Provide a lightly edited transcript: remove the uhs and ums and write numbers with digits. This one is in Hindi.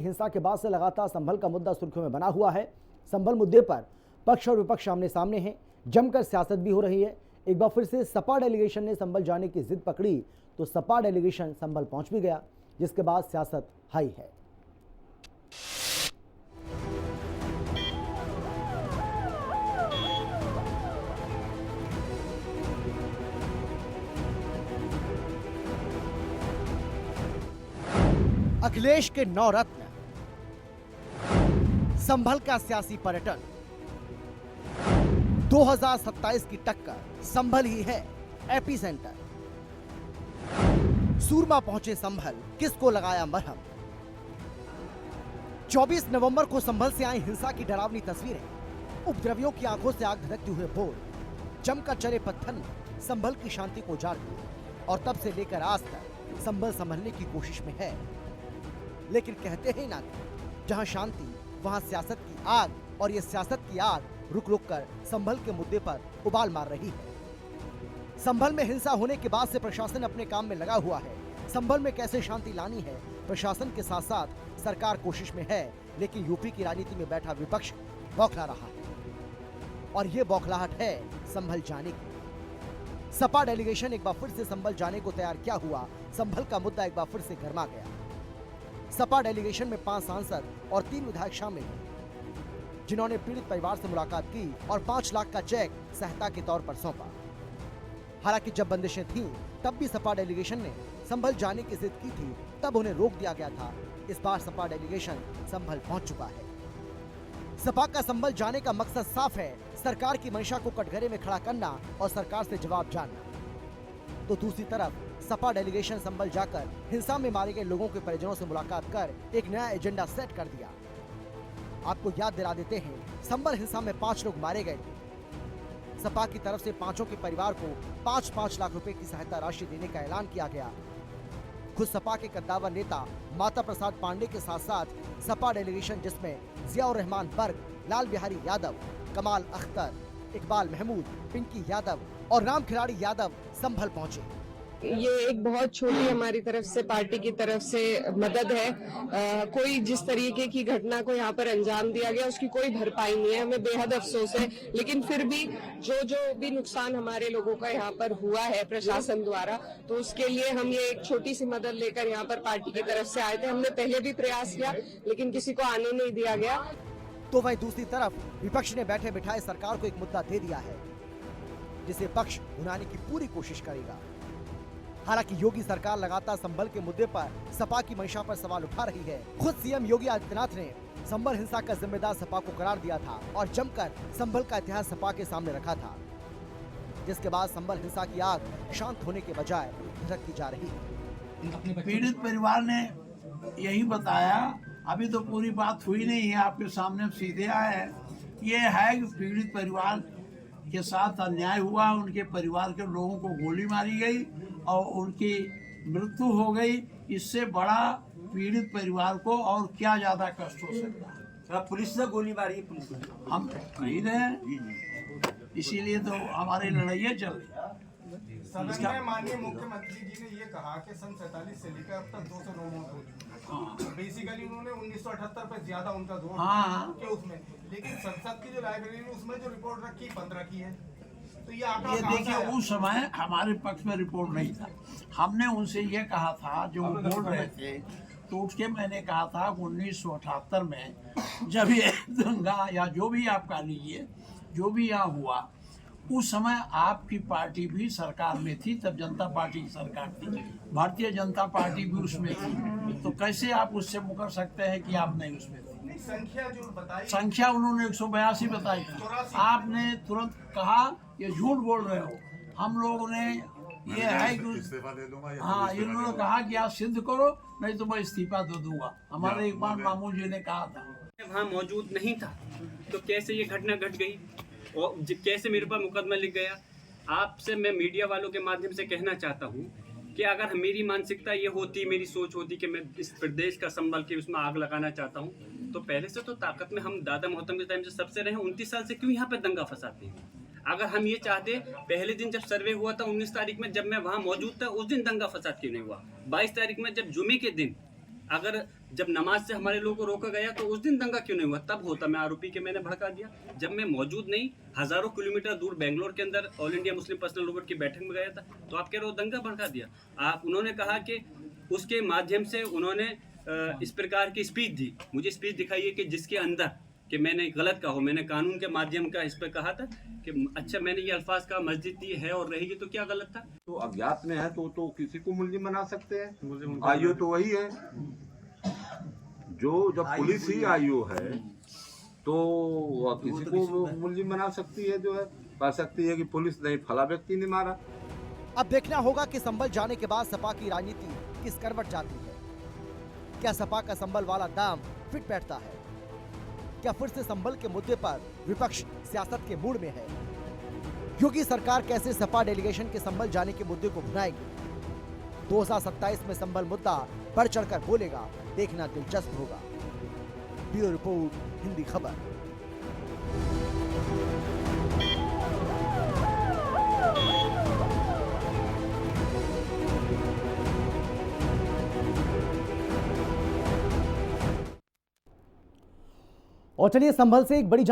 हिंसा के बाद से लगातार संभल का मुद्दा सुर्खियों में बना हुआ है। संभल मुद्दे पर पक्ष और विपक्ष आमने सामने हैं, जमकर सियासत भी हो रही है। एक बार फिर से सपा डेलीगेशन ने संभल जाने की जिद पकड़ी तो सपा डेलीगेशन संभल पहुंच भी गया, जिसके बाद सियासत हाई है। अखिलेश के 9 रत्न, संभल का सियासी पर्यटन, 2027 की टक्कर संभल ही है एपी सेंटर। सूरमा पहुंचे संभल, किसको लगाया मरहम। 24 नवंबर को संभल से आई हिंसा की डरावनी तस्वीरें, उपद्रवियों की आंखों से आग धधकते हुए बोल, जमकर चले पत्थर ने संभल की शांति को उजाड़ दिया और तब से लेकर आज तक संभल संभलने की कोशिश में है। लेकिन कहते हैं ना, जहां शांति वहां सियासत की आग, और ये सियासत की आग रुक रुक कर संभल के मुद्दे पर उबाल मार रही है। संभल में हिंसा होने के बाद से प्रशासन अपने काम में लगा हुआ है। संभल में कैसे शांति लानी है, प्रशासन के साथ साथ सरकार कोशिश में है, लेकिन यूपी की राजनीति में बैठा विपक्ष बौखला रहा है और ये बौखलाहट है संभल जाने की। सपा डेलीगेशन एक बार फिर से संभल जाने को तैयार क्या हुआ, संभल का मुद्दा एक बार फिर से गर्मा गया। सपा डेलीगेशन में 5 सांसद और 3 विधायक शामिल हैं, जिन्होंने पीड़ित परिवार से मुलाकात की और 5 लाख का चेक सहायता के तौर पर सौंपा। हालांकि जब बंदिशें थीं, तब भी सपा डेलीगेशन ने संभल जाने की जिद की थी, तब उन्हें रोक दिया गया था। इस बार सपा डेलीगेशन संभल पहुंच चुका है। सपा का संभल जाने का मकसद साफ है, सरकार की मंशा को कटघरे में खड़ा करना और सरकार से जवाब जानना। तो दूसरी तरफ सपा डेलीगेशन संभल जाकर हिंसा में मारे गए लोगों के परिजनों से मुलाकात कर एक नया एजेंडा सेट कर दिया। आपको याद दिला देते हैं, संभल हिंसा में 5 लोग मारे गए थे। सपा की तरफ से पांचों के परिवार को 5-5 लाख रुपए की सहायता राशि देने का ऐलान किया गया। खुद सपा के कद्दावर नेता माता प्रसाद पांडे के साथ साथ सपा डेलीगेशन, जिसमें जियाउर रहमान बर्ग, लाल बिहारी यादव, कमाल अख्तर, इकबाल महमूद, पिंकी यादव और राम खिलाड़ी यादव संभल पहुंचे। ये एक बहुत छोटी हमारी तरफ से, पार्टी की तरफ से मदद है। कोई जिस तरीके की घटना को यहाँ पर अंजाम दिया गया उसकी कोई भरपाई नहीं है, हमें बेहद अफसोस है। लेकिन फिर भी जो भी नुकसान हमारे लोगों का यहाँ पर हुआ है प्रशासन द्वारा, तो उसके लिए हम ये एक छोटी सी मदद लेकर यहाँ पर पार्टी की तरफ से आए थे। हमने पहले भी प्रयास किया लेकिन किसी को आने नहीं दिया गया। तो वहीं दूसरी तरफ विपक्ष ने बैठे बिठाए सरकार को एक मुद्दा दे दिया है, जिसे पक्ष भुनाने की पूरी कोशिश करेगा। हालांकि योगी सरकार लगातार संभल के मुद्दे पर सपा की मंशा पर सवाल उठा रही है। खुद सीएम योगी आदित्यनाथ ने संभल हिंसा का जिम्मेदार सपा को करार दिया था और जमकर संभल का इतिहास सपा के सामने रखा था, जिसके बाद संभल हिंसा की आग शांत होने के बजाय भड़कती जा रही है। पीड़ित परिवार ने यही बताया, अभी तो पूरी बात हुई नहीं है, आपके सामने सीधे आया है। ये है कि पीड़ित परिवार के साथ अन्याय हुआ, उनके परिवार के लोगों को गोली मारी गई और उनकी मृत्यु हो गई। इससे बड़ा पीड़ित परिवार को और क्या ज्यादा कष्ट हो सकता है। पुलिस ने गोली मारी है, पुलिस ने। हम कही रहे, इसीलिए तो हमारी लड़ाई चल रही। सदन में माननीय मुख्यमंत्री जी ने ये कहा कि सन 47 से लेकर अब तक 209 मौत हो चुकी। बेसिकली उन्होंने 1978 पे ज्यादा उनका जोर कि उसमें, लेकिन संसद की जो लाइब्रेरी में उसमें जो रिपोर्ट रखी 15 की है। तो ये देखिए, उस समय हमारे पक्ष में रिपोर्ट नहीं था। हमने उनसे ये कहा था, जो बोल रहे थे, तो उठ के मैंने कहा था 1978 में जब ये दंगा या जो भी आप कह लीजिए, जो भी यहाँ हुआ, उस समय आपकी पार्टी भी सरकार में थी। तब जनता पार्टी की सरकार थी, भारतीय जनता पार्टी भी उसमें थी। तो कैसे आप उससे मुकर सकते हैं कि आप नहीं उसमें थे? संख्या जो बताई, संख्या उन्होंने 182 बताई थी। आपने तुरंत कहा ये झूठ बोल रहे हो। हम लोगों ने ये है कि हाँ, इन्होंने कहा कि आप सिद्ध करो, नहीं तो मैं इस्तीफा दे दूंगा। हमारे इकबाल मामू जी ने कहा था। वहाँ मौजूद नहीं था तो कैसे ये घटना घट गई और कैसे मेरे पर मुकदमा लिख गया। आपसे मैं मीडिया वालों के माध्यम से कहना चाहता हूँ कि अगर मेरी मानसिकता ये होती, मेरी सोच होती कि मैं इस प्रदेश का संभल के उसमें आग लगाना चाहता हूँ, तो पहले से तो ताकत में हम दादा मोहतम के टाइम से सबसे रहे। 29 साल से क्यों यहाँ पे दंगा फंसाते हैं? अगर हम ये चाहते, पहले दिन जब सर्वे हुआ था 19 तारीख में, जब मैं वहाँ मौजूद था, उस दिन दंगा फसाद क्यों नहीं हुआ? 22 तारीख में जब जुमे के दिन अगर जब नमाज से हमारे लोगों को रोका गया तो उस दिन दंगा क्यों नहीं हुआ? तब होता। मैं आरोपी के मैंने भड़का दिया जब मैं मौजूद नहीं, हजारों किलोमीटर दूर बेंगलोर के अंदर all India Muslim personal law board की बैठक में गया था, तो आप कह रहे हो दंगा भड़का दिया। उन्होंने कहा कि उसके माध्यम से उन्होंने इस प्रकार की स्पीच दी। मुझे स्पीच दिखाइए कि जिसके अंदर कि मैंने गलत कहा हो, मैंने कानून के माध्यम का इस पर कहा था कि अच्छा मैंने ये अल्फाज कहा मस्जिद ये है और रहेगी, तो क्या गलत था? तो अज्ञात में है तो किसी को मुलजिम बना सकते हैं। आईओ तो वही है जो जब पुलिस ही आईओ है तो किसी को मुलजिम बना सकती है, जो है कह सकती है कि पुलिस ने फला व्यक्ति ने मारा। अब देखना होगा कि संभल जाने के बाद सपा की राजनीति किस करवट जाती है। क्या सपा का संभल वाला दाम फिट बैठता है? क्या फिर से संभल के मुद्दे पर विपक्ष सियासत के मूड में है? योगी सरकार कैसे सपा डेलीगेशन के संभल जाने के मुद्दे को भुनाएगी? 2027 में संभल मुद्दा बढ़ चढ़कर बोलेगा, देखना दिलचस्प होगा। ब्यूरो रिपोर्ट, हिंदी खबर। और चलिए संभल से एक बड़ी